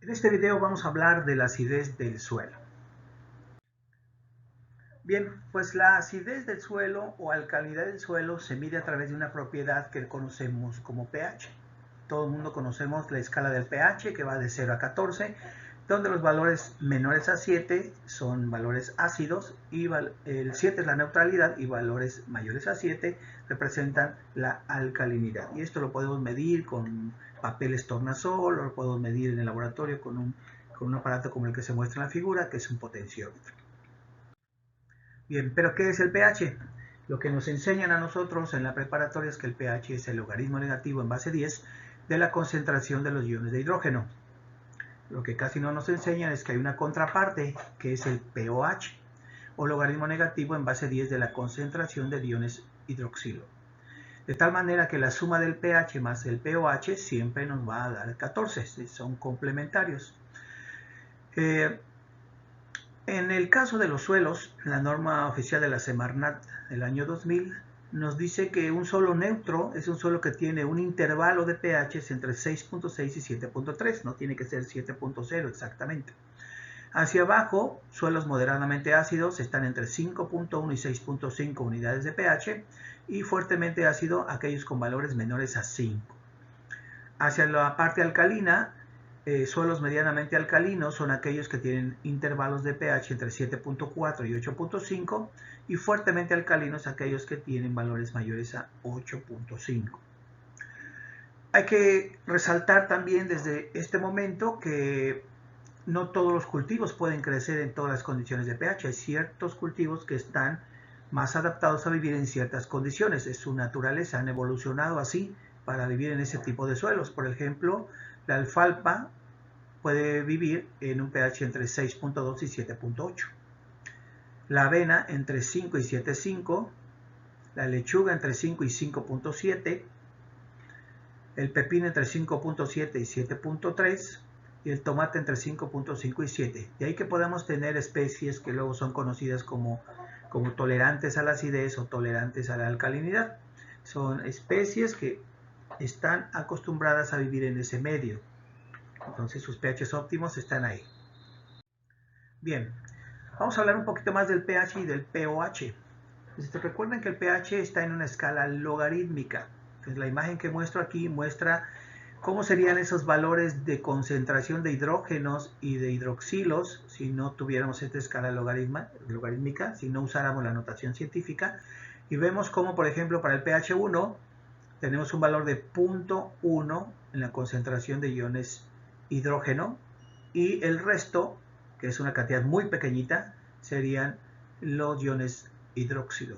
En este video vamos a hablar de la acidez del suelo. Bien, pues la acidez del suelo o alcalinidad del suelo se mide a través de una propiedad que conocemos como pH. Todo el mundo conocemos la escala del pH, que va de 0 a 14, donde los valores menores a 7 son valores ácidos y el 7 es la neutralidad y valores mayores a 7 representan la alcalinidad. Y esto lo podemos medir con papeles tornasol o lo podemos medir en el laboratorio con un aparato como el que se muestra en la figura, que es un potenciómetro. Bien, pero ¿qué es el pH? Lo que nos enseñan a nosotros en la preparatoria es que el pH es el logaritmo negativo en base 10 de la concentración de los iones de hidrógeno. Lo que casi no nos enseñan es que hay una contraparte, que es el pOH, o logaritmo negativo en base 10 de la concentración de iones hidroxilo. De tal manera que la suma del pH más el pOH siempre nos va a dar 14, son complementarios. En el caso de los suelos, la norma oficial de la Semarnat del año 2000 nos dice que un suelo neutro es un suelo que tiene un intervalo de pH entre 6.6 y 7.3, no tiene que ser 7.0 exactamente. Hacia abajo, suelos moderadamente ácidos están entre 5.1 y 6.5 unidades de pH y fuertemente ácido aquellos con valores menores a 5. Hacia la parte alcalina, suelos medianamente alcalinos son aquellos que tienen intervalos de pH entre 7.4 y 8.5 y fuertemente alcalinos aquellos que tienen valores mayores a 8.5. Hay que resaltar también desde este momento que no todos los cultivos pueden crecer en todas las condiciones de pH. Hay ciertos cultivos que están más adaptados a vivir en ciertas condiciones. Es su naturaleza, han evolucionado así para vivir en ese tipo de suelos. Por ejemplo, la alfalfa puede vivir en un pH entre 6.2 y 7.8. La avena entre 5 y 7.5. La lechuga entre 5 y 5.7. El pepino entre 5.7 y 7.3. Y el tomate entre 5.5 y 7. De ahí que podemos tener especies que luego son conocidas como tolerantes a la acidez o tolerantes a la alcalinidad. Son especies que están acostumbradas a vivir en ese medio. Entonces sus pHs óptimos están ahí. Bien, vamos a hablar un poquito más del pH y del pOH. Recuerden que el pH está en una escala logarítmica. Entonces la imagen que muestro aquí muestra cómo serían esos valores de concentración de hidrógenos y de hidroxilos si no tuviéramos esta escala logarítmica, si no usáramos la notación científica. Y vemos cómo, por ejemplo, para el pH 1 tenemos un valor de 0.1 en la concentración de iones hidrógeno y el resto, que es una cantidad muy pequeñita, serían los iones hidróxido.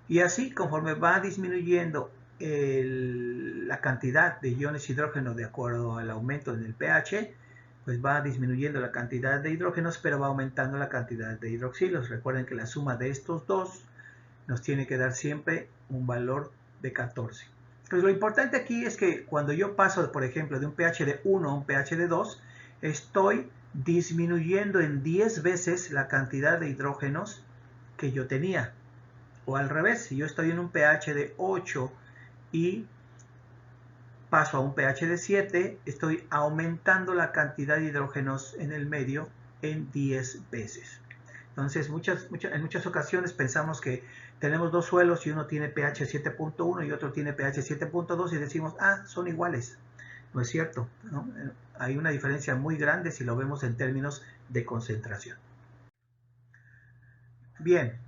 Y así, conforme va disminuyendo la cantidad de iones hidrógeno de acuerdo al aumento en el pH, pues va disminuyendo la cantidad de hidrógenos, pero va aumentando la cantidad de hidroxilos. Recuerden que la suma de estos dos nos tiene que dar siempre un valor de 14. Pues lo importante aquí es que cuando yo paso, por ejemplo, de un pH de 1 a un pH de 2, estoy disminuyendo en 10 veces la cantidad de hidrógenos que yo tenía. O al revés, si yo estoy en un pH de 8 y paso a un pH de 7, estoy aumentando la cantidad de hidrógenos en el medio en 10 veces. Entonces, en muchas ocasiones pensamos que tenemos dos suelos y uno tiene pH 7.1 y otro tiene pH 7.2 y decimos, son iguales. No es cierto, ¿no? Hay una diferencia muy grande si lo vemos en términos de concentración. Bien,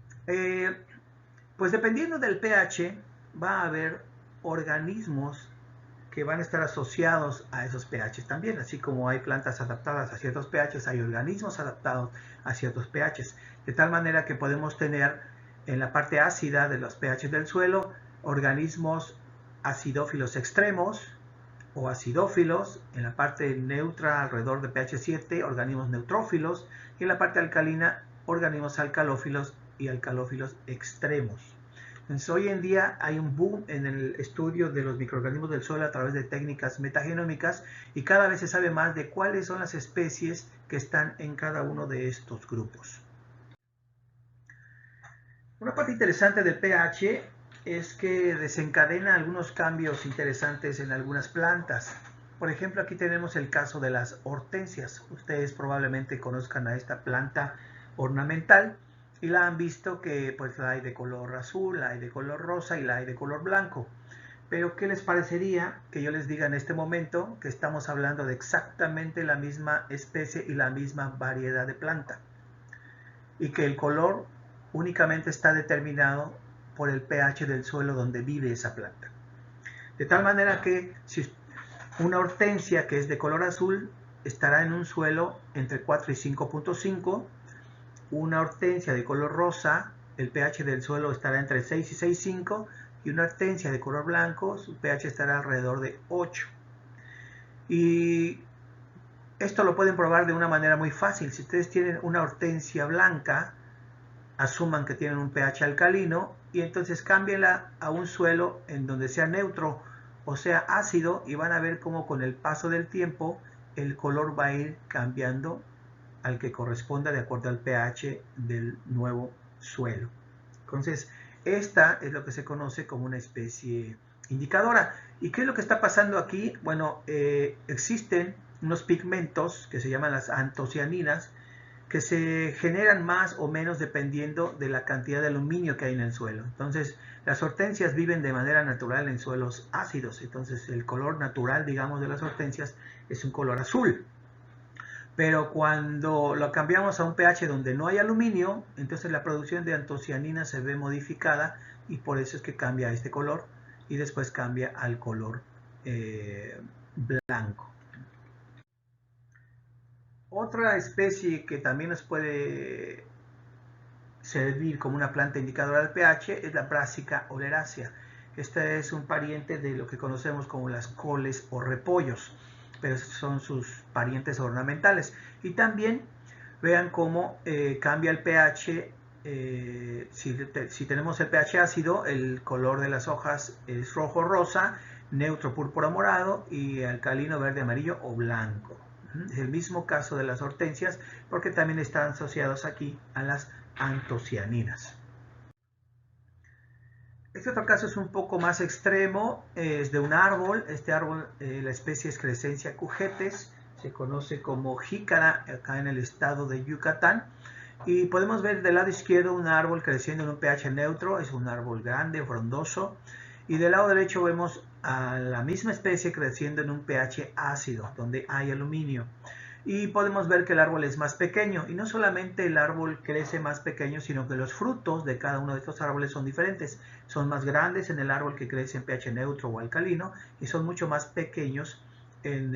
pues dependiendo del pH va a haber organismos que van a estar asociados a esos pHs también, así como hay plantas adaptadas a ciertos pHs, hay organismos adaptados a ciertos pHs, de tal manera que podemos tener en la parte ácida de los pHs del suelo organismos acidófilos extremos o acidófilos, en la parte neutra alrededor de pH 7 organismos neutrófilos y en la parte alcalina organismos alcalófilos y alcalófilos extremos. Entonces, hoy en día hay un boom en el estudio de los microorganismos del suelo a través de técnicas metagenómicas y cada vez se sabe más de cuáles son las especies que están en cada uno de estos grupos. Una parte interesante del pH es que desencadena algunos cambios interesantes en algunas plantas. Por ejemplo, aquí tenemos el caso de las hortensias. Ustedes probablemente conozcan a esta planta ornamental y la han visto que pues la hay de color azul, la hay de color rosa y la hay de color blanco. Pero ¿qué les parecería que yo les diga en este momento que estamos hablando de exactamente la misma especie y la misma variedad de planta? Y que el color únicamente está determinado por el pH del suelo donde vive esa planta. De tal manera que si una hortensia que es de color azul estará en un suelo entre 4 y 5.5, una hortensia de color rosa, el pH del suelo estará entre 6 y 6.5, y una hortensia de color blanco, su pH estará alrededor de 8. Y esto lo pueden probar de una manera muy fácil. Si ustedes tienen una hortensia blanca, asuman que tienen un pH alcalino y entonces cámbienla a un suelo en donde sea neutro o sea ácido y van a ver cómo con el paso del tiempo el color va a ir cambiando al que corresponda de acuerdo al pH del nuevo suelo. Entonces, esta es lo que se conoce como una especie indicadora. ¿Y qué es lo que está pasando aquí? Bueno, existen unos pigmentos que se llaman las antocianinas que se generan más o menos dependiendo de la cantidad de aluminio que hay en el suelo. Entonces, las hortensias viven de manera natural en suelos ácidos. Entonces, el color natural, digamos, de las hortensias es un color azul. Pero cuando lo cambiamos a un pH donde no hay aluminio, entonces la producción de antocianinas se ve modificada y por eso es que cambia este color y después cambia al color blanco. Otra especie que también nos puede servir como una planta indicadora del pH es la Brassica oleracea. Este es un pariente de lo que conocemos como las coles o repollos, pero son sus parientes ornamentales. Y también vean cómo cambia el pH. Si tenemos el pH ácido, el color de las hojas es rojo rosa, neutro púrpura morado y alcalino verde amarillo o blanco. Es el mismo caso de las hortensias porque también están asociados aquí a las antocianinas. Este otro caso es un poco más extremo, es de un árbol. Este árbol, la especie es Crescencia cujetes, se conoce como jícara acá en el estado de Yucatán. Y podemos ver del lado izquierdo un árbol creciendo en un pH neutro, es un árbol grande, frondoso. Y del lado derecho vemos a la misma especie creciendo en un pH ácido, donde hay aluminio. Y podemos ver que el árbol es más pequeño. Y no solamente el árbol crece más pequeño, sino que los frutos de cada uno de estos árboles son diferentes. Son más grandes en el árbol que crece en pH neutro o alcalino y son mucho más pequeños en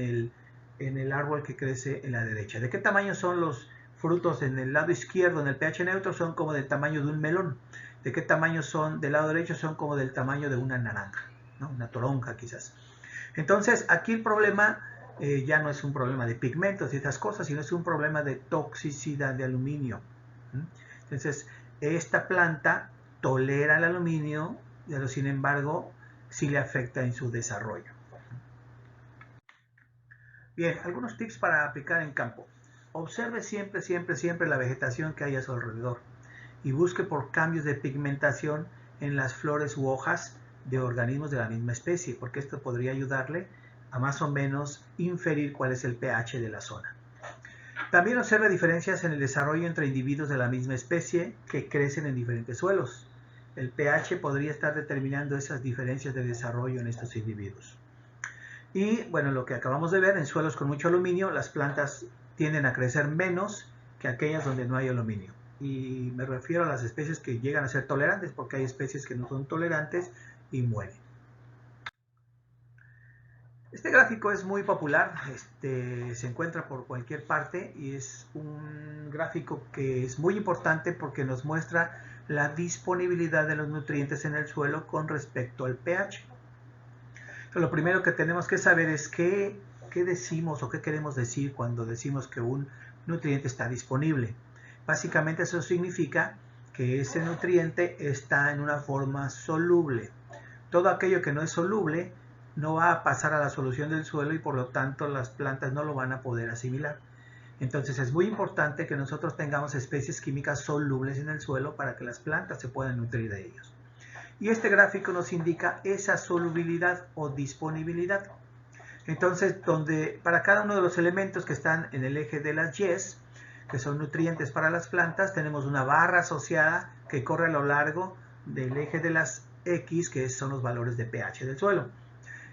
el árbol que crece en la derecha. ¿De qué tamaño son los frutos en el lado izquierdo, en el pH neutro? Son como del tamaño de un melón. ¿De qué tamaño son del lado derecho? Son como del tamaño de una naranja, ¿no? Una toronja quizás. Entonces, aquí el problema ya no es un problema de pigmentos y estas cosas, sino es un problema de toxicidad de aluminio. Entonces, esta planta tolera el aluminio, pero sin embargo, sí le afecta en su desarrollo. Bien, algunos tips para aplicar en campo. Observe siempre, siempre, siempre la vegetación que hay a su alrededor y busque por cambios de pigmentación en las flores u hojas de organismos de la misma especie, porque esto podría ayudarle a más o menos inferir cuál es el pH de la zona. También observe diferencias en el desarrollo entre individuos de la misma especie que crecen en diferentes suelos. El pH podría estar determinando esas diferencias de desarrollo en estos individuos. Y bueno, lo que acabamos de ver, en suelos con mucho aluminio, las plantas tienden a crecer menos que aquellas donde no hay aluminio. Y me refiero a las especies que llegan a ser tolerantes, porque hay especies que no son tolerantes y mueren. Este gráfico es muy popular, se encuentra por cualquier parte y es un gráfico que es muy importante porque nos muestra la disponibilidad de los nutrientes en el suelo con respecto al pH. Lo primero que tenemos que saber es qué decimos o qué queremos decir cuando decimos que un nutriente está disponible. Básicamente eso significa que ese nutriente está en una forma soluble. Todo aquello que no es soluble no va a pasar a la solución del suelo y por lo tanto las plantas no lo van a poder asimilar. Entonces es muy importante que nosotros tengamos especies químicas solubles en el suelo para que las plantas se puedan nutrir de ellos. Y este gráfico nos indica esa solubilidad o disponibilidad. Entonces, donde para cada uno de los elementos que están en el eje de las Y's, que son nutrientes para las plantas, tenemos una barra asociada que corre a lo largo del eje de las X, que son los valores de pH del suelo.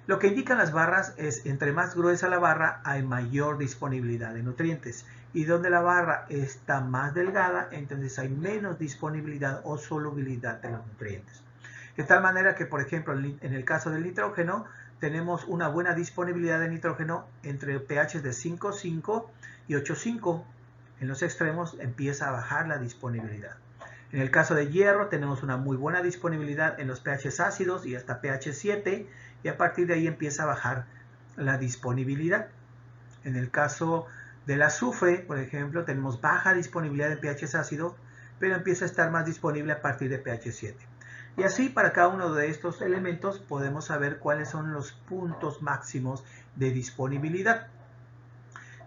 Lo que indican las barras es, entre más gruesa la barra, hay mayor disponibilidad de nutrientes. Y donde la barra está más delgada, entonces hay menos disponibilidad o solubilidad de los nutrientes. De tal manera que, por ejemplo, en el caso del nitrógeno, tenemos una buena disponibilidad de nitrógeno entre pH de 5,5 y 8,5. En los extremos empieza a bajar la disponibilidad. En el caso de hierro tenemos una muy buena disponibilidad en los pHs ácidos y hasta pH 7, y a partir de ahí empieza a bajar la disponibilidad. En el caso del azufre, por ejemplo, tenemos baja disponibilidad en pHs ácidos, pero empieza a estar más disponible a partir de pH 7. Y así para cada uno de estos elementos podemos saber cuáles son los puntos máximos de disponibilidad.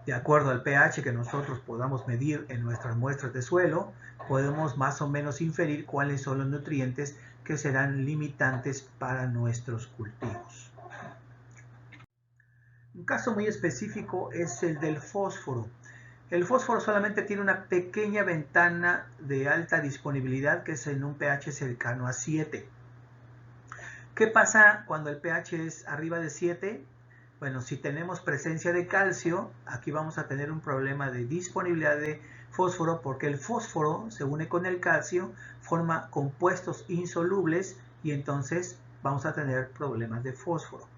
De acuerdo al pH que nosotros podamos medir en nuestras muestras de suelo, podemos más o menos inferir cuáles son los nutrientes que serán limitantes para nuestros cultivos. Un caso muy específico es el del fósforo. El fósforo solamente tiene una pequeña ventana de alta disponibilidad, que es en un pH cercano a 7. ¿Qué pasa cuando el pH es arriba de 7? Bueno, si tenemos presencia de calcio, aquí vamos a tener un problema de disponibilidad de fósforo, porque el fósforo se une con el calcio, forma compuestos insolubles y entonces vamos a tener problemas de fósforo.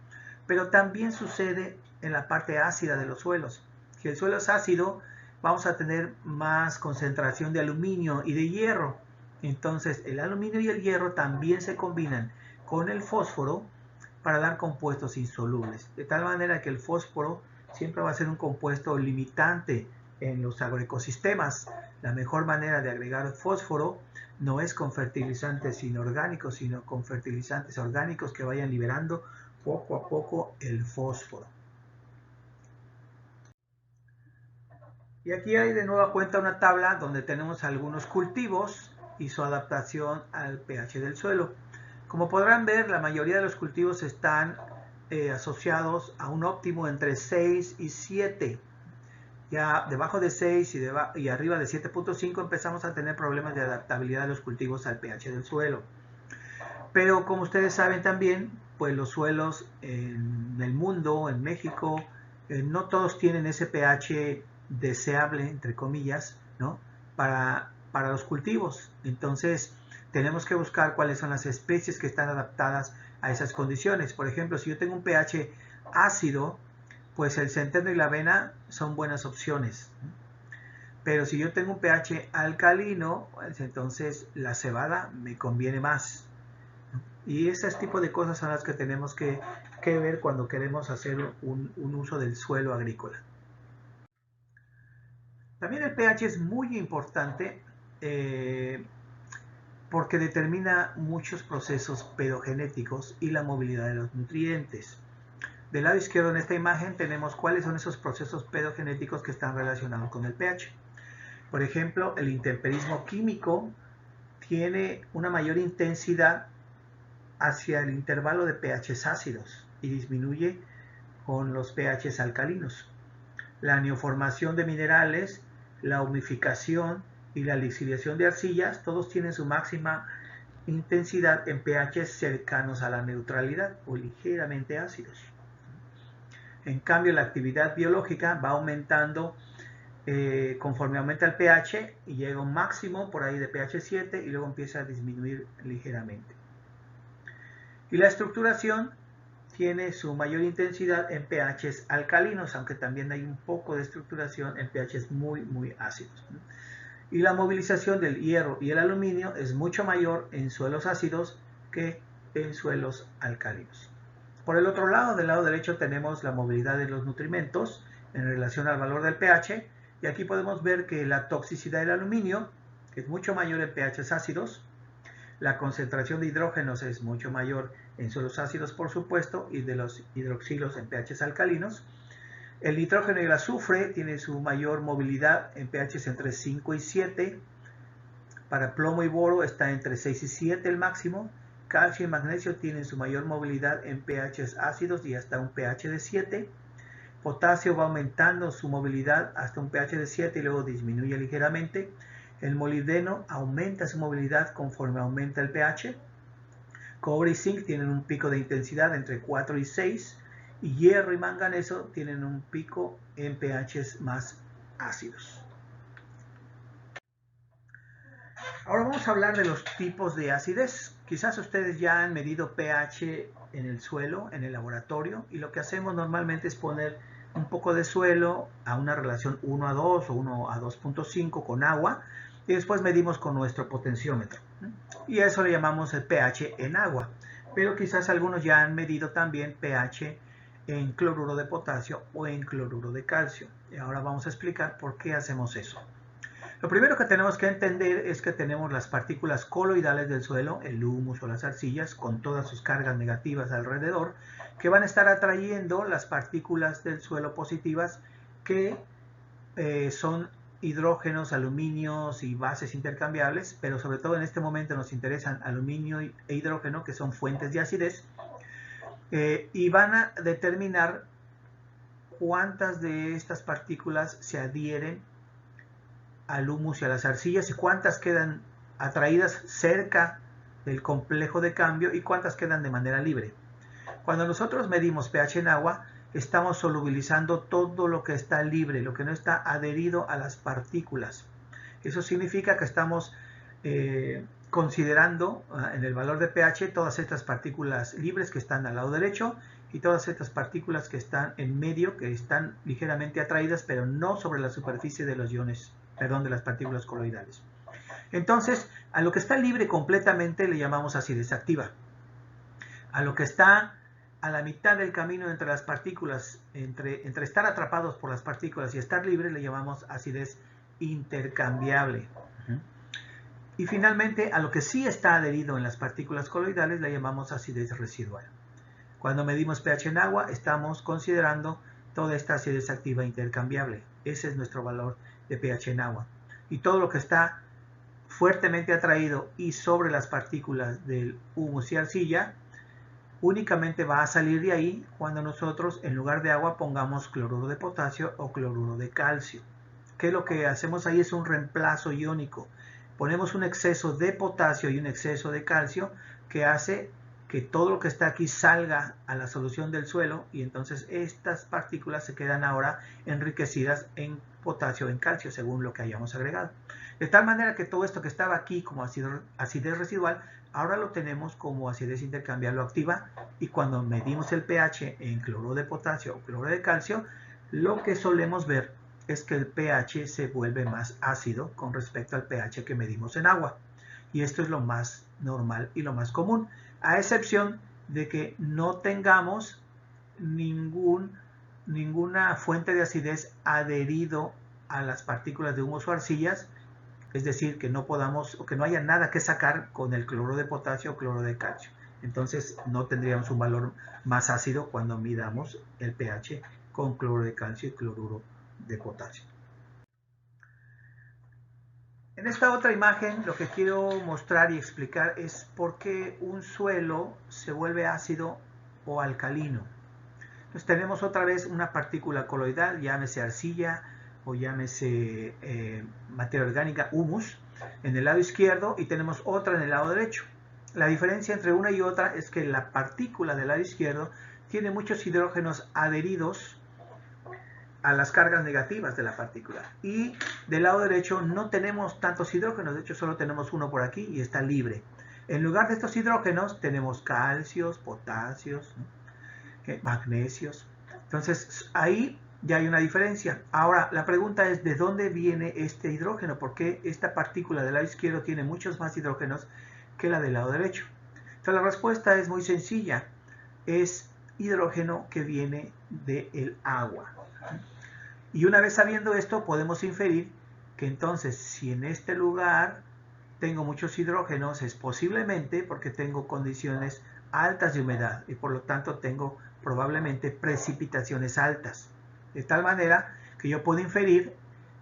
Pero también sucede en la parte ácida de los suelos. Si el suelo es ácido, vamos a tener más concentración de aluminio y de hierro. Entonces el aluminio y el hierro también se combinan con el fósforo para dar compuestos insolubles. De tal manera que el fósforo siempre va a ser un compuesto limitante en los agroecosistemas. La mejor manera de agregar fósforo no es con fertilizantes inorgánicos, sino con fertilizantes orgánicos que vayan liberando poco a poco el fósforo. Y aquí hay de nueva cuenta una tabla donde tenemos algunos cultivos y su adaptación al pH del suelo. Como podrán ver, la mayoría de los cultivos están asociados a un óptimo entre 6 y 7. Ya debajo de 6 y arriba de 7.5 empezamos a tener problemas de adaptabilidad de los cultivos al pH del suelo. Pero como ustedes saben también, pues los suelos en el mundo, en México, no todos tienen ese pH deseable, entre comillas, ¿no? para los cultivos. Entonces tenemos que buscar cuáles son las especies que están adaptadas a esas condiciones. Por ejemplo, si yo tengo un pH ácido, pues el centeno y la avena son buenas opciones. Pero si yo tengo un pH alcalino, pues entonces la cebada me conviene más. Y ese tipo de cosas son las que tenemos que ver cuando queremos hacer un uso del suelo agrícola. También el pH es muy importante porque determina muchos procesos pedogenéticos y la movilidad de los nutrientes. Del lado izquierdo en esta imagen tenemos cuáles son esos procesos pedogenéticos que están relacionados con el pH. Por ejemplo, el intemperismo químico tiene una mayor intensidad hacia el intervalo de pHs ácidos y disminuye con los pHs alcalinos. La neoformación de minerales, la humificación y la lixiviación de arcillas, todos tienen su máxima intensidad en pHs cercanos a la neutralidad o ligeramente ácidos. En cambio, la actividad biológica va aumentando conforme aumenta el pH y llega a un máximo por ahí de pH 7 y luego empieza a disminuir ligeramente. Y la estructuración tiene su mayor intensidad en pHs alcalinos, aunque también hay un poco de estructuración en pHs muy ácidos. Y la movilización del hierro y el aluminio es mucho mayor en suelos ácidos que en suelos alcalinos. Por el otro lado, del lado derecho tenemos la movilidad de los nutrimentos en relación al valor del pH, y aquí podemos ver que la toxicidad del aluminio es mucho mayor en pHs ácidos, la concentración de hidrógenos es mucho mayor en suelos ácidos, por supuesto, y de los hidroxilos en pHs alcalinos. El nitrógeno y el azufre tienen su mayor movilidad en pHs entre 5 y 7. Para plomo y boro está entre 6 y 7 el máximo. Calcio y magnesio tienen su mayor movilidad en pHs ácidos y hasta un pH de 7. Potasio va aumentando su movilidad hasta un pH de 7 y luego disminuye ligeramente. El molibdeno aumenta su movilidad conforme aumenta el pH. Cobre y zinc tienen un pico de intensidad entre 4 y 6. Y hierro y manganeso tienen un pico en pHs más ácidos. Ahora vamos a hablar de los tipos de acidez. Quizás ustedes ya han medido pH en el suelo, en el laboratorio, y lo que hacemos normalmente es poner un poco de suelo a una relación 1:2 o 1:2.5 con agua, y después medimos con nuestro potenciómetro. Y a eso le llamamos el pH en agua. Pero quizás algunos ya han medido también pH en cloruro de potasio o en cloruro de calcio. Y ahora vamos a explicar por qué hacemos eso. Lo primero que tenemos que entender es que tenemos las partículas coloidales del suelo, el humus o las arcillas, con todas sus cargas negativas alrededor, que van a estar atrayendo las partículas del suelo positivas, que son hidrógenos, aluminios y bases intercambiables, pero sobre todo en este momento nos interesan aluminio e hidrógeno, que son fuentes de acidez, y van a determinar cuántas de estas partículas se adhieren al humus y a las arcillas y cuántas quedan atraídas cerca del complejo de cambio y cuántas quedan de manera libre. Cuando nosotros medimos pH en agua, estamos solubilizando todo lo que está libre, lo que no está adherido a las partículas. Eso significa que estamos considerando en el valor de pH todas estas partículas libres que están al lado derecho y todas estas partículas que están en medio, que están ligeramente atraídas, pero no sobre la superficie de los iones, de las partículas coloidales. Entonces, a lo que está libre completamente le llamamos acidez activa. A lo que está a la mitad del camino entre las partículas, entre estar atrapados por las partículas y estar libre, le llamamos acidez intercambiable. Y finalmente, a lo que sí está adherido en las partículas coloidales le llamamos acidez residual. Cuando medimos pH en agua, estamos considerando toda esta acidez activa intercambiable. Ese es nuestro valor de pH en agua. Y todo lo que está fuertemente atraído y sobre las partículas del humus y arcilla únicamente va a salir de ahí cuando nosotros en lugar de agua pongamos cloruro de potasio o cloruro de calcio. Que lo que hacemos ahí es un reemplazo iónico. Ponemos un exceso de potasio y un exceso de calcio que hace que todo lo que está aquí salga a la solución del suelo y entonces estas partículas se quedan ahora enriquecidas en potasio o en calcio según lo que hayamos agregado. De tal manera que todo esto que estaba aquí como acidez residual, ahora lo tenemos como acidez intercambiable o activa, y cuando medimos el pH en cloruro de potasio o cloruro de calcio, lo que solemos ver es que el pH se vuelve más ácido con respecto al pH que medimos en agua. Y esto es lo más normal y lo más común, a excepción de que no tengamos ninguna fuente de acidez adherido a las partículas de humus o arcillas, es decir, que no podamos o que no haya nada que sacar con el cloruro de potasio o cloruro de calcio. Entonces no tendríamos un valor más ácido cuando midamos el pH con cloruro de calcio y cloruro de potasio. En esta otra imagen lo que quiero mostrar y explicar es por qué un suelo se vuelve ácido o alcalino. Entonces tenemos otra vez una partícula coloidal, llámese arcilla o llámese materia orgánica, humus, en el lado izquierdo y tenemos otra en el lado derecho. La diferencia entre una y otra es que la partícula del lado izquierdo tiene muchos hidrógenos adheridos a las cargas negativas de la partícula. Y del lado derecho no tenemos tantos hidrógenos, de hecho solo tenemos uno por aquí y está libre. En lugar de estos hidrógenos tenemos calcios, potasios, magnesios. Entonces ahí ya hay una diferencia. Ahora la pregunta es, ¿de dónde viene este hidrógeno? ¿Por qué esta partícula del lado izquierdo tiene muchos más hidrógenos que la del lado derecho? Entonces la respuesta es muy sencilla. Es hidrógeno que viene del agua. Y una vez sabiendo esto, podemos inferir que entonces si en este lugar tengo muchos hidrógenos, es posiblemente porque tengo condiciones altas de humedad y por lo tanto tengo probablemente precipitaciones altas. De tal manera que yo puedo inferir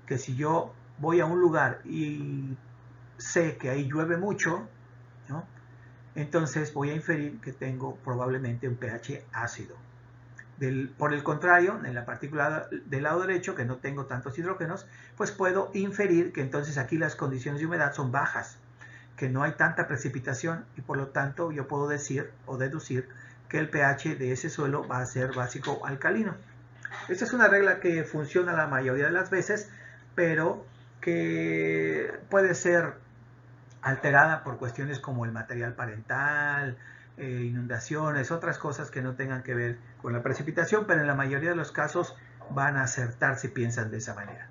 que si yo voy a un lugar y sé que ahí llueve mucho, ¿no? entonces voy a inferir que tengo probablemente un pH ácido. Por el contrario, en la partícula del lado derecho, que no tengo tantos hidrógenos, pues puedo inferir que entonces aquí las condiciones de humedad son bajas, que no hay tanta precipitación y por lo tanto yo puedo decir o deducir que el pH de ese suelo va a ser básico alcalino. Esta es una regla que funciona la mayoría de las veces, pero que puede ser alterada por cuestiones como el material parental, inundaciones, otras cosas que no tengan que ver con la precipitación, pero en la mayoría de los casos van a acertar si piensan de esa manera.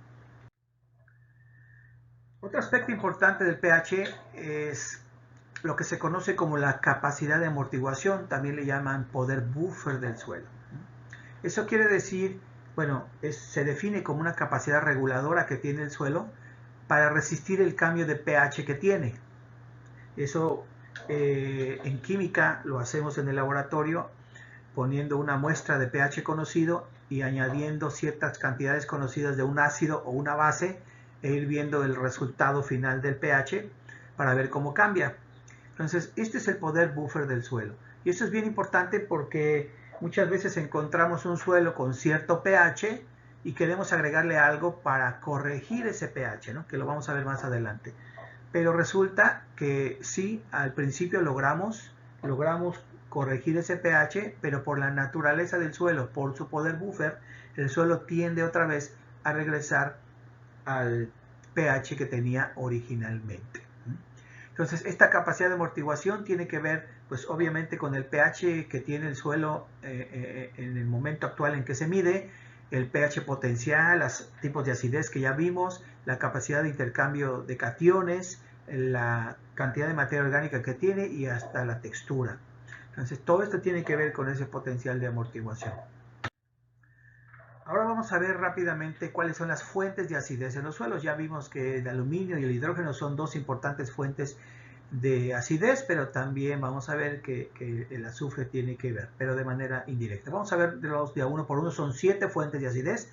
Otro aspecto importante del pH es lo que se conoce como la capacidad de amortiguación, también le llaman poder buffer del suelo. Eso quiere decir, bueno, se define como una capacidad reguladora que tiene el suelo para resistir el cambio de pH que tiene. Eso en química lo hacemos en el laboratorio poniendo una muestra de pH conocido y añadiendo ciertas cantidades conocidas de un ácido o una base e ir viendo el resultado final del pH para ver cómo cambia. Entonces, este es el poder buffer del suelo. Y esto es bien importante porque muchas veces encontramos un suelo con cierto pH y queremos agregarle algo para corregir ese pH, ¿no? Que lo vamos a ver más adelante. Pero resulta que sí, al principio logramos corregir ese pH, pero por la naturaleza del suelo, por su poder buffer, el suelo tiende otra vez a regresar al pH que tenía originalmente. Entonces, esta capacidad de amortiguación tiene que ver, pues obviamente, con el pH que tiene el suelo en el momento actual en que se mide, el pH potencial, los tipos de acidez que ya vimos, la capacidad de intercambio de cationes, la cantidad de materia orgánica que tiene y hasta la textura. Entonces, todo esto tiene que ver con ese potencial de amortiguación. Ahora vamos a ver rápidamente cuáles son las fuentes de acidez en los suelos. Ya vimos que el aluminio y el hidrógeno son dos importantes fuentes de acidez, pero también vamos a ver que el azufre tiene que ver, pero de manera indirecta. Vamos a ver de a uno por uno, son 7 fuentes de acidez.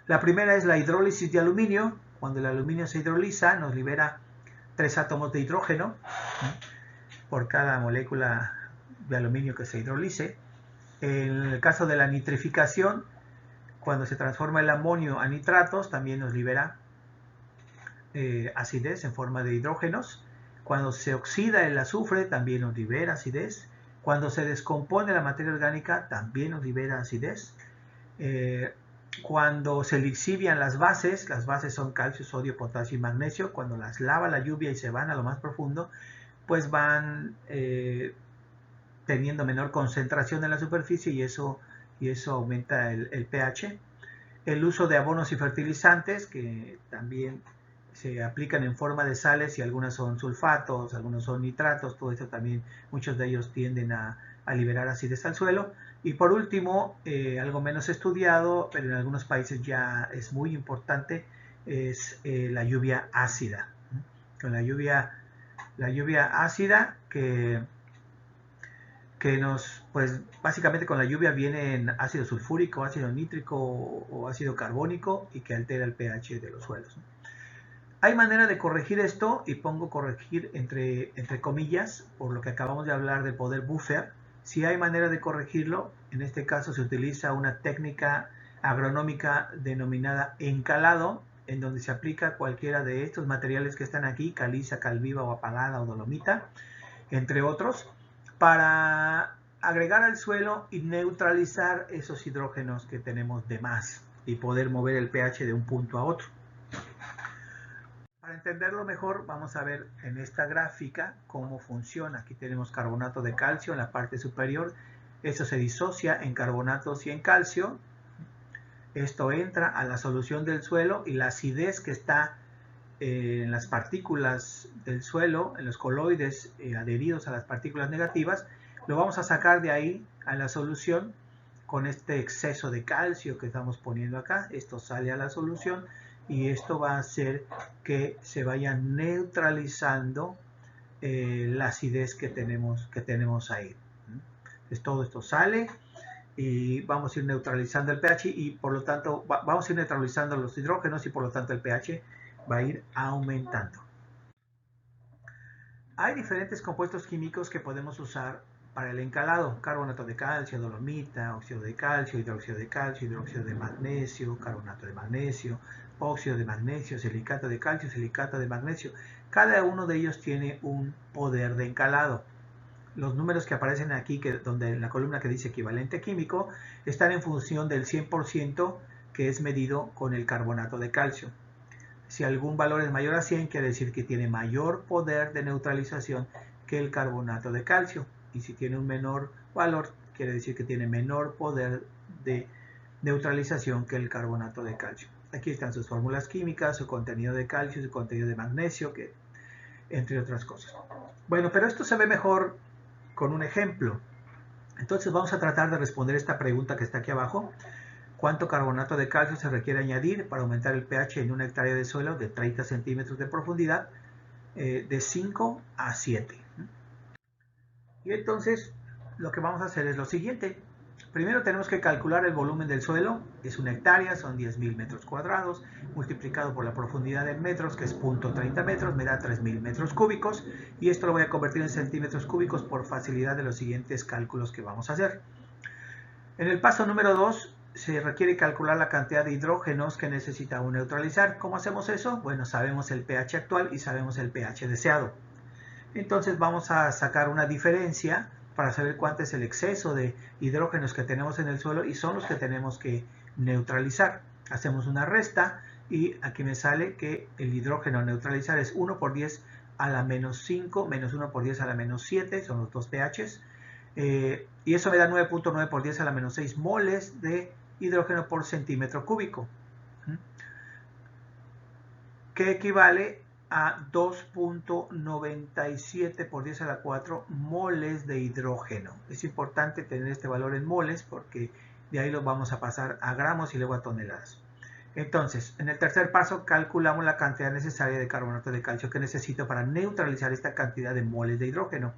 La primera es la hidrólisis de aluminio. Cuando el aluminio se hidroliza, nos libera 3 átomos de hidrógeno por cada molécula de aluminio que se hidrolice. En el caso de la nitrificación, cuando se transforma el amonio a nitratos, también nos libera acidez en forma de hidrógenos. Cuando se oxida el azufre, también nos libera acidez. Cuando se descompone la materia orgánica, también nos libera acidez. Cuando se lixivian las bases son calcio, sodio, potasio y magnesio, cuando las lava la lluvia y se van a lo más profundo, pues van teniendo menor concentración en la superficie y eso aumenta el pH. El uso de abonos y fertilizantes, que también se aplican en forma de sales y algunas son sulfatos, algunos son nitratos, todo esto también, muchos de ellos tienden a liberar acidez al suelo. Y por último, algo menos estudiado, pero en algunos países ya es muy importante, es la lluvia ácida. Con la lluvia ácida que pues básicamente con la lluvia vienen ácido sulfúrico, ácido nítrico o ácido carbónico y que altera el pH de los suelos. Hay manera de corregir esto, y pongo corregir entre comillas, por lo que acabamos de hablar del poder buffer. Si hay manera de corregirlo, en este caso se utiliza una técnica agronómica denominada encalado, en donde se aplica cualquiera de estos materiales que están aquí, caliza, calviva o apagada o dolomita, entre otros, para agregar al suelo y neutralizar esos hidrógenos que tenemos de más y poder mover el pH de un punto a otro. Para entenderlo mejor, vamos a ver en esta gráfica cómo funciona. Aquí tenemos carbonato de calcio en la parte superior. Esto se disocia en carbonatos y en calcio. Esto entra a la solución del suelo y la acidez que está en las partículas del suelo, en los coloides adheridos a las partículas negativas, lo vamos a sacar de ahí a la solución con este exceso de calcio que estamos poniendo acá. Esto sale a la solución y esto va a hacer que se vaya neutralizando la acidez que tenemos ahí. Entonces todo esto sale y vamos a ir neutralizando el pH y por lo tanto vamos a ir neutralizando los hidrógenos y por lo tanto el pH va a ir aumentando. Hay diferentes compuestos químicos que podemos usar para el encalado: carbonato de calcio, dolomita, óxido de calcio, hidróxido de magnesio, carbonato de magnesio, óxido de magnesio, silicato de calcio, silicato de magnesio. Cada uno de ellos tiene un poder de encalado. Los números que aparecen aquí, donde en la columna que dice equivalente químico, están en función del 100% que es medido con el carbonato de calcio. Si algún valor es mayor a 100, quiere decir que tiene mayor poder de neutralización que el carbonato de calcio. Y si tiene un menor valor, quiere decir que tiene menor poder de neutralización que el carbonato de calcio. Aquí están sus fórmulas químicas, su contenido de calcio, su contenido de magnesio, entre otras cosas. Bueno, pero esto se ve mejor con un ejemplo. Entonces vamos a tratar de responder esta pregunta que está aquí abajo. ¿Cuánto carbonato de calcio se requiere añadir para aumentar el pH en una hectárea de suelo de 30 centímetros de profundidad de 5 a 7? Y entonces lo que vamos a hacer es lo siguiente. Primero tenemos que calcular el volumen del suelo. Es una hectárea, son 10.000 metros cuadrados, multiplicado por la profundidad en metros, que es 0.30 metros, me da 3.000 metros cúbicos. Y esto lo voy a convertir en centímetros cúbicos por facilidad de los siguientes cálculos que vamos a hacer. En el paso número 2 se requiere calcular la cantidad de hidrógenos que necesitamos neutralizar. ¿Cómo hacemos eso? Bueno, sabemos el pH actual y sabemos el pH deseado. Entonces vamos a sacar una diferencia para saber cuánto es el exceso de hidrógenos que tenemos en el suelo y son los que tenemos que neutralizar. Hacemos una resta y aquí me sale que el hidrógeno a neutralizar es 1 por 10 a la menos 5 menos 1 por 10 a la menos 7, son los dos pHs. Y eso me da 9.9 por 10 a la menos 6 moles de hidrógeno por centímetro cúbico, que equivale a 2.97 por 10 a la 4 moles de hidrógeno. Es importante tener este valor en moles porque de ahí lo vamos a pasar a gramos y luego a toneladas. Entonces, en el tercer paso calculamos la cantidad necesaria de carbonato de calcio que necesito para neutralizar esta cantidad de moles de hidrógeno.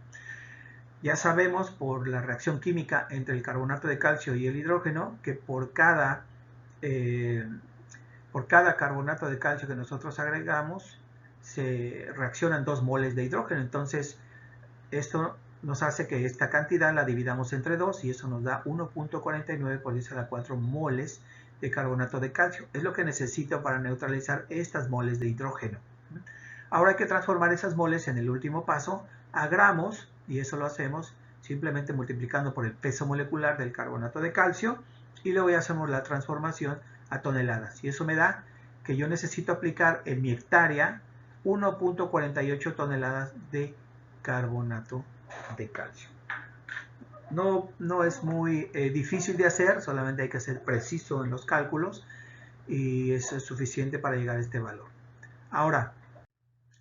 Ya sabemos por la reacción química entre el carbonato de calcio y el hidrógeno que por cada carbonato de calcio que nosotros agregamos se reaccionan 2 moles de hidrógeno. Entonces esto nos hace que esta cantidad la dividamos entre 2 y eso nos da 1.49 por 10 a la 4 moles de carbonato de calcio. Es lo que necesito para neutralizar estas moles de hidrógeno. Ahora hay que transformar esas moles en el último paso a gramos. Y eso lo hacemos simplemente multiplicando por el peso molecular del carbonato de calcio y luego ya hacemos la transformación a toneladas. Y eso me da que yo necesito aplicar en mi hectárea 1.48 toneladas de carbonato de calcio. No es muy difícil de hacer, solamente hay que ser preciso en los cálculos y eso es suficiente para llegar a este valor. Ahora,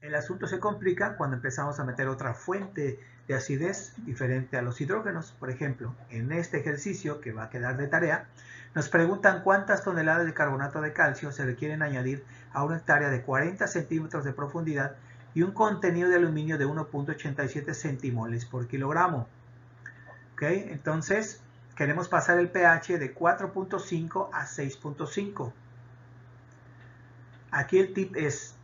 el asunto se complica cuando empezamos a meter otra fuente de acidez diferente a los hidrógenos. Por ejemplo, en este ejercicio que va a quedar de tarea, nos preguntan cuántas toneladas de carbonato de calcio se requieren añadir a una hectárea de 40 centímetros de profundidad y un contenido de aluminio de 1.87 centimoles por kilogramo. ¿Okay? Entonces, queremos pasar el pH de 4.5 a 6.5. Aquí el tip es: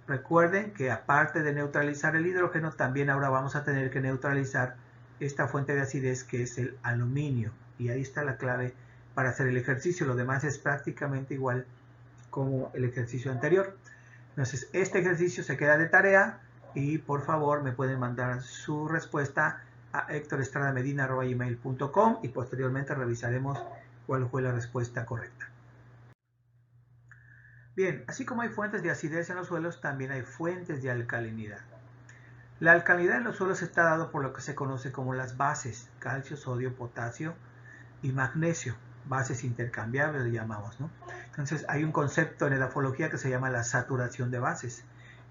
recuerden que aparte de neutralizar el hidrógeno, también ahora vamos a tener que neutralizar esta fuente de acidez que es el aluminio. Y ahí está la clave para hacer el ejercicio. Lo demás es prácticamente igual como el ejercicio anterior. Entonces, este ejercicio se queda de tarea y por favor me pueden mandar su respuesta a hectorestradamedina@gmail.com y posteriormente revisaremos cuál fue la respuesta correcta. Bien, así como hay fuentes de acidez en los suelos, también hay fuentes de alcalinidad. La alcalinidad en los suelos está dado por lo que se conoce como las bases: calcio, sodio, potasio y magnesio. Bases intercambiables le llamamos, ¿no? Entonces hay un concepto en edafología que se llama la saturación de bases,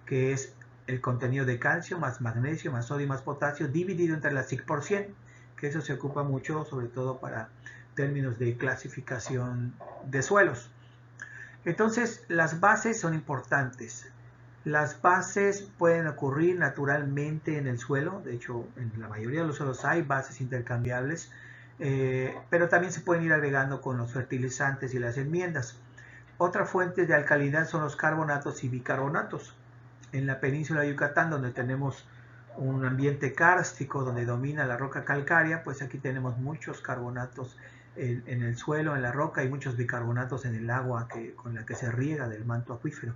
que es el contenido de calcio más magnesio más sodio más potasio dividido entre la SIC por 100, que eso se ocupa mucho sobre todo para términos de clasificación de suelos. Entonces, las bases son importantes. Las bases pueden ocurrir naturalmente en el suelo. De hecho, en la mayoría de los suelos hay bases intercambiables, pero también se pueden ir agregando con los fertilizantes y las enmiendas. Otra fuente de alcalinidad son los carbonatos y bicarbonatos. En la península de Yucatán, donde tenemos un ambiente kárstico donde domina la roca calcárea, pues aquí tenemos muchos carbonatos en el suelo, en la roca, y muchos bicarbonatos en el agua con la que se riega del manto acuífero.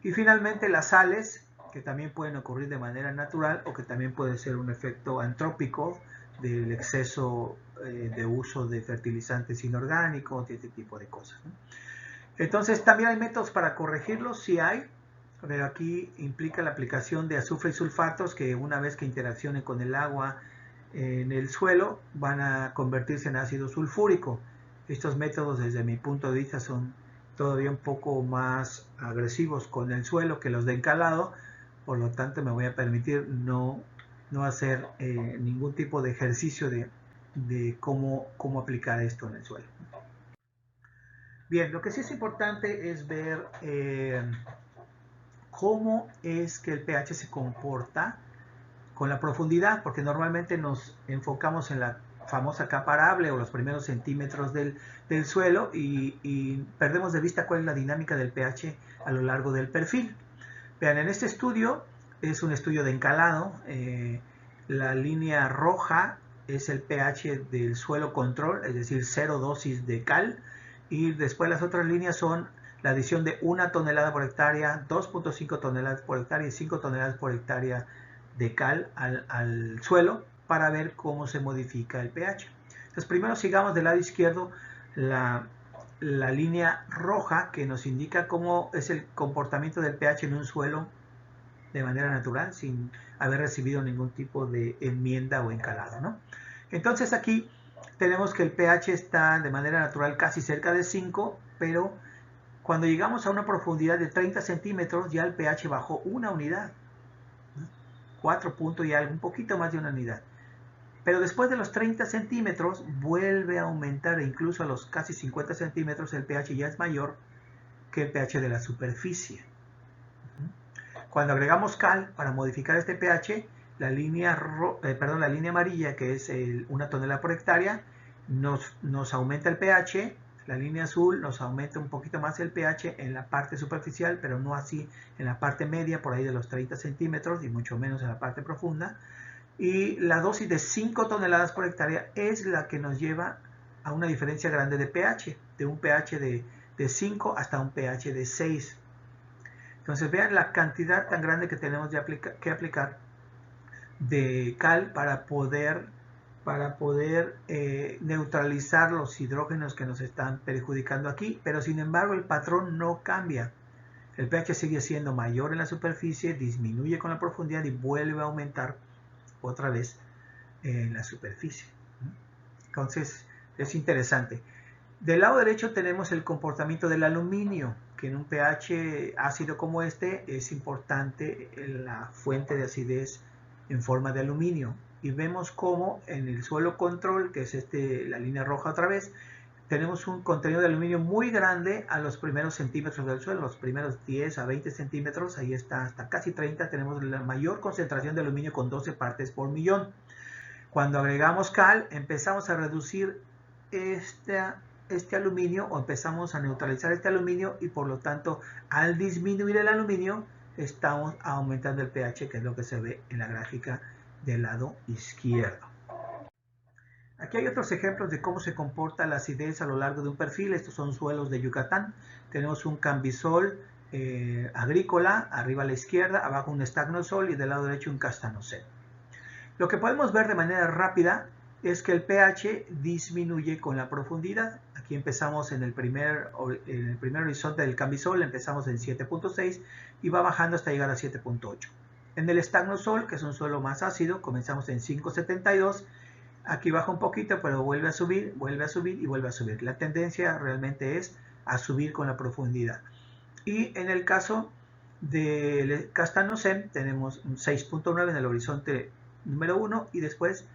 Y finalmente las sales, que también pueden ocurrir de manera natural o que también puede ser un efecto antrópico del exceso de uso de fertilizantes inorgánicos y este tipo de cosas, ¿no? Entonces también hay métodos para corregirlos, sí hay, pero aquí implica la aplicación de azufre y sulfatos que una vez que interaccionen con el agua en el suelo van a convertirse en ácido sulfúrico. Estos métodos desde mi punto de vista son todavía un poco más agresivos con el suelo que los de encalado, por lo tanto me voy a permitir no hacer ningún tipo de ejercicio de cómo aplicar esto en el suelo. Bien, lo que sí es importante es ver cómo es que el pH se comporta con la profundidad, porque normalmente nos enfocamos en la famosa capa arable o los primeros centímetros del suelo y perdemos de vista cuál es la dinámica del pH a lo largo del perfil. Vean, en este estudio es un estudio de encalado, la línea roja es el pH del suelo control, es decir, 0 dosis de cal, y después las otras líneas son la adición de 1 tonelada por hectárea, 2.5 toneladas por hectárea y 5 toneladas por hectárea de cal al suelo para ver cómo se modifica el pH. Entonces primero sigamos del lado izquierdo la línea roja que nos indica cómo es el comportamiento del pH en un suelo de manera natural sin haber recibido ningún tipo de enmienda o encalado, ¿no? Entonces aquí tenemos que el pH está de manera natural casi cerca de 5, pero cuando llegamos a una profundidad de 30 centímetros ya el pH bajó una unidad, 4 puntos y algo, un poquito más de una unidad. Pero después de los 30 centímetros vuelve a aumentar e incluso a los casi 50 centímetros el pH ya es mayor que el pH de la superficie. Cuando agregamos cal para modificar este pH, la línea amarilla, que es 1 tonelada por hectárea, nos aumenta el pH. La línea azul nos aumenta un poquito más el pH en la parte superficial, pero no así en la parte media, por ahí de los 30 centímetros, y mucho menos en la parte profunda. Y la dosis de 5 toneladas por hectárea es la que nos lleva a una diferencia grande de pH, de un pH de 5 hasta un pH de 6. Entonces vean la cantidad tan grande que tenemos que aplicar de cal para poder neutralizar los hidrógenos que nos están perjudicando aquí, pero sin embargo el patrón no cambia. El pH sigue siendo mayor en la superficie, disminuye con la profundidad y vuelve a aumentar otra vez en la superficie. Entonces es interesante. Del lado derecho tenemos el comportamiento del aluminio, que en un pH ácido como este es importante la fuente de acidez en forma de aluminio. Y vemos cómo en el suelo control, que es la línea roja otra vez, tenemos un contenido de aluminio muy grande a los primeros centímetros del suelo, los primeros 10 a 20 centímetros, ahí está hasta casi 30, tenemos la mayor concentración de aluminio con 12 partes por millón. Cuando agregamos cal, empezamos a reducir este aluminio o empezamos a neutralizar este aluminio y por lo tanto al disminuir el aluminio estamos aumentando el pH, que es lo que se ve en la gráfica del lado izquierdo. Aquí hay otros ejemplos de cómo se comporta la acidez a lo largo de un perfil. Estos son suelos de Yucatán. Tenemos un cambisol agrícola, arriba a la izquierda, abajo un estagnosol y del lado derecho un castanosel. Lo que podemos ver de manera rápida es que el pH disminuye con la profundidad. Aquí empezamos en el primer horizonte del cambisol, empezamos en 7.6 y va bajando hasta llegar a 7.8. En el estagnosol, que es un suelo más ácido, comenzamos en 5.72. Aquí baja un poquito, pero vuelve a subir y vuelve a subir. La tendencia realmente es a subir con la profundidad. Y en el caso del castanosel tenemos un 6.9 en el horizonte número 1 y después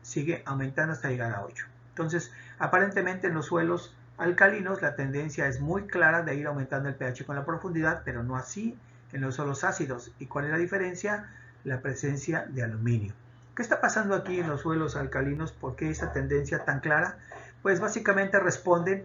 sigue aumentando hasta llegar a 8. Entonces, aparentemente en los suelos alcalinos la tendencia es muy clara de ir aumentando el pH con la profundidad, pero no así en los suelos ácidos. ¿Y cuál es la diferencia? La presencia de aluminio. ¿Qué está pasando aquí en los suelos alcalinos? ¿Por qué esta tendencia tan clara? Pues básicamente responde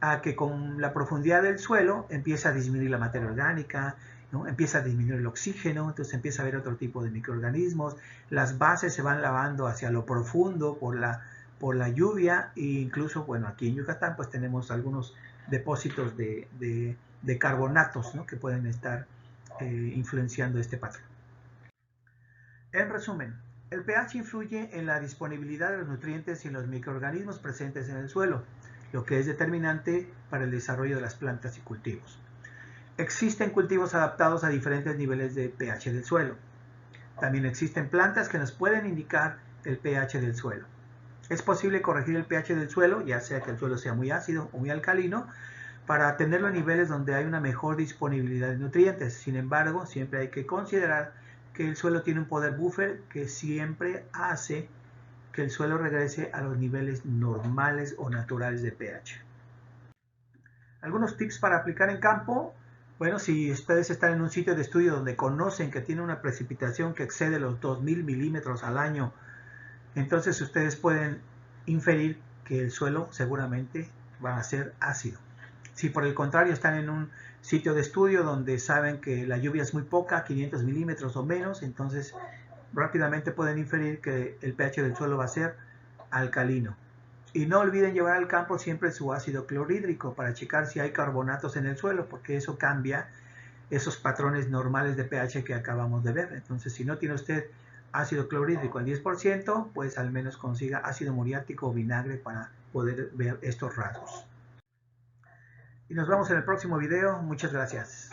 a que con la profundidad del suelo empieza a disminuir la materia orgánica ¿no? Empieza a disminuir el oxígeno, entonces empieza a haber otro tipo de microorganismos, las bases se van lavando hacia lo profundo por la lluvia, e incluso, bueno, aquí en Yucatán pues tenemos algunos depósitos de carbonatos, ¿no? Que pueden estar influenciando este patrón. En resumen, el pH influye en la disponibilidad de los nutrientes y los microorganismos presentes en el suelo, lo que es determinante para el desarrollo de las plantas y cultivos. Existen cultivos adaptados a diferentes niveles de pH del suelo. También existen plantas que nos pueden indicar el pH del suelo. Es posible corregir el pH del suelo, ya sea que el suelo sea muy ácido o muy alcalino, para tenerlo en niveles donde hay una mejor disponibilidad de nutrientes. Sin embargo, siempre hay que considerar que el suelo tiene un poder buffer que siempre hace que el suelo regrese a los niveles normales o naturales de pH. Algunos tips para aplicar en campo. Bueno, si ustedes están en un sitio de estudio donde conocen que tiene una precipitación que excede los 2000 milímetros al año, entonces ustedes pueden inferir que el suelo seguramente va a ser ácido. Si por el contrario están en un sitio de estudio donde saben que la lluvia es muy poca, 500 milímetros o menos, entonces rápidamente pueden inferir que el pH del suelo va a ser alcalino. Y no olviden llevar al campo siempre su ácido clorhídrico para checar si hay carbonatos en el suelo, porque eso cambia esos patrones normales de pH que acabamos de ver. Entonces, si no tiene usted ácido clorhídrico al 10%, pues al menos consiga ácido muriático o vinagre para poder ver estos rasgos. Y nos vemos en el próximo video. Muchas gracias.